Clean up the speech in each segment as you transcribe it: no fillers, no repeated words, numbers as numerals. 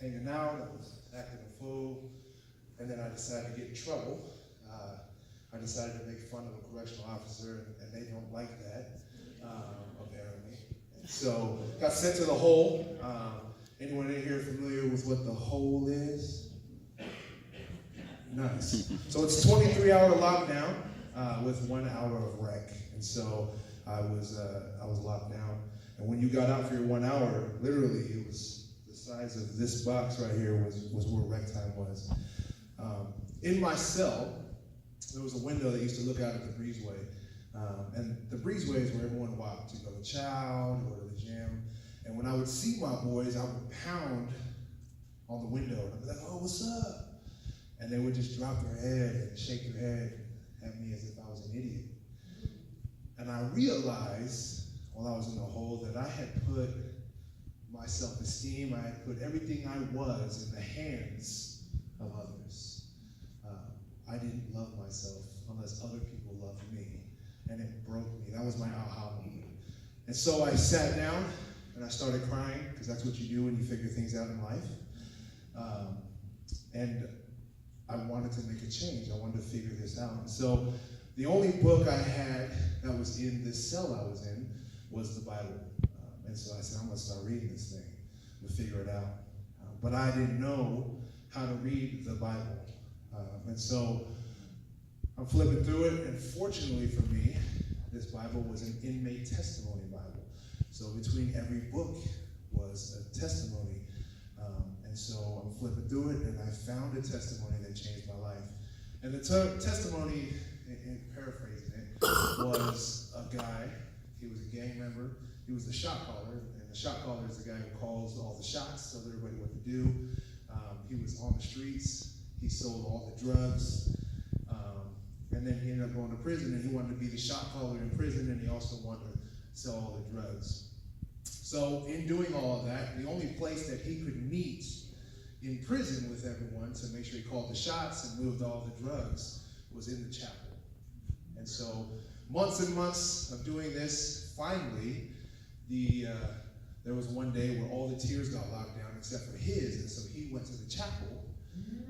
hanging out, I was acting a fool, and then I decided to get in trouble. I decided to make fun of a correctional officer, and they don't like that, apparently. And so, got sent to the hole. Anyone in here familiar with what the hole is? Nice. So it's a 23-hour lockdown with 1 hour of rec. And so I was locked down. And when you got out for your 1 hour, literally it was the size of this box right here was where rec time was. In my cell, there was a window that used to look out at the breezeway. And the breezeway is where everyone walked to go to chow, to go to the gym. And when I would see my boys, I would pound on the window. And I'd be like, oh, what's up? And they would just drop their head and shake their head at me as if I was an idiot. And I realized while I was in the hole that I had put my self-esteem, I had put everything I was in the hands of others. I didn't love myself unless other people loved me. And it broke me. That was my aha moment. And so I sat down and I started crying, because that's what you do when you figure things out in life. And I wanted to make a change. I wanted to figure this out. And so the only book I had that was in this cell I was in was the Bible. And so I said, I'm going to start reading this thing to figure it out. But I didn't know how to read the Bible. And so I'm flipping through it, and fortunately for me, this Bible was an inmate testimony Bible. So between every book was a testimony. And so I'm flipping through it, and I found a testimony that changed my life. And the testimony, in paraphrasing it, was a guy. He was a gang member. He was the shot caller, and the shot caller is the guy who calls all the shots, tells everybody what to do. He was on the streets. He sold all the drugs. And then he ended up going to prison, and he wanted to be the shot caller in prison, and he also wanted to sell all the drugs. So in doing all of that, the only place that he could meet in prison with everyone to make sure he called the shots and moved all the drugs was in the chapel. And so months and months of doing this, finally, there was one day where all the tears got locked down except for his, and so he went to the chapel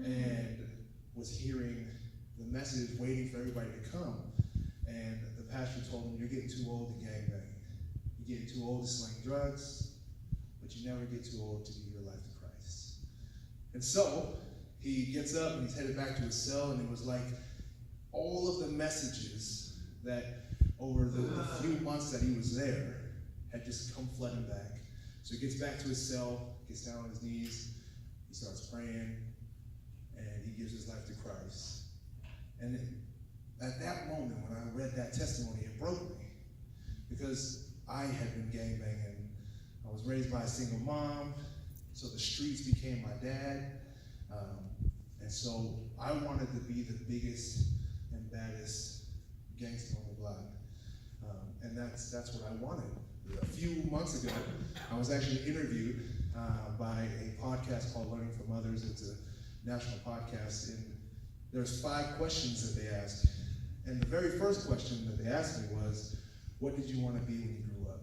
and was hearing the message, waiting for everybody to come. And the pastor told him, you're getting too old to gangbang. You're getting too old to sling drugs, but you never get too old to give your life to Christ. And so he gets up and he's headed back to his cell, and it was like all of the messages that over the few months that he was there had just come flooding back. So he gets back to his cell, gets down on his knees, he starts praying, and he gives his life to Christ. And at that moment, when I read that testimony, it broke me, because I had been gangbanging. I was raised by a single mom, so the streets became my dad. And so I wanted to be the biggest and baddest gangster on the block. And that's what I wanted. A few months ago, I was actually interviewed by a podcast called Learning from Others. It's a national podcast, and there's 5 questions that they asked. And the very first question that they asked me was, what did you want to be when you grew up?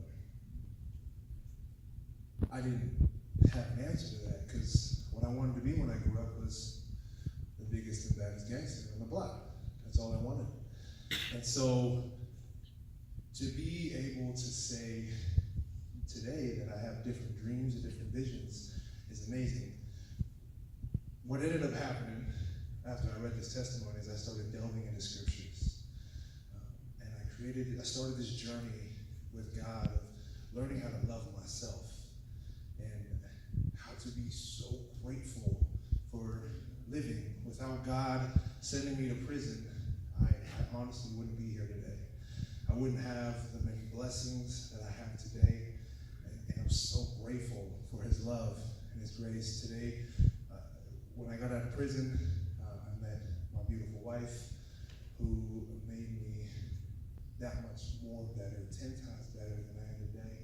I didn't have an answer to that, because what I wanted to be when I grew up was the biggest and baddest gangster on the block. That's all I wanted. And so to be able to say today that I have different dreams and different visions is amazing. What ended up happening after I read this testimony is I started delving into scriptures. And I started this journey with God of learning how to love myself and how to be so grateful for living. Without God sending me to prison, I honestly wouldn't be here today. I wouldn't have the many blessings that I have today. And I'm so grateful for his love and his grace today. When I got out of prison, I met my beautiful wife, who made me that much more better, 10 times better than I am today,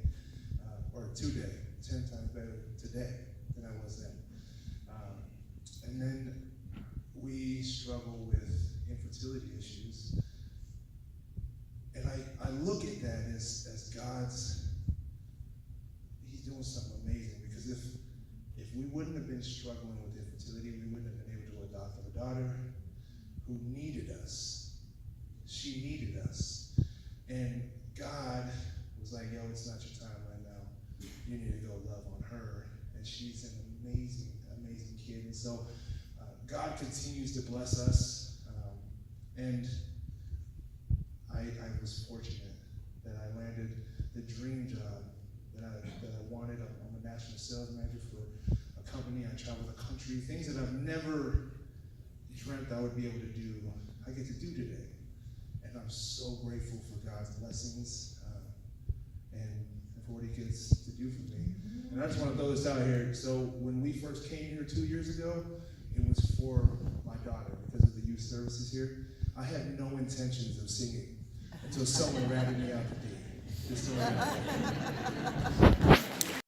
or today, 10 times better today than I was then. And then we struggle with infertility issues. And I look at that as God's, he's doing something amazing, because if we wouldn't have been struggling with infertility, we wouldn't have been able to adopt a daughter who needed us. She needed us. And God was like, yo, it's not your time right now. You need to go love on her. And she's an amazing, amazing kid. And so God continues to bless us. And I was fortunate that I landed the dream job that I wanted. I'm a national sales manager for a company. I travel the country. Things that I've never dreamt I would be able to do, I get to do today. And I'm so grateful for God's blessings and for what he gets to do for me. And I just want to throw this out here. So when we first came here 2 years ago, it was for my daughter because of the youth services here. I had no intentions of singing until someone ratted me out the D. Just so I know.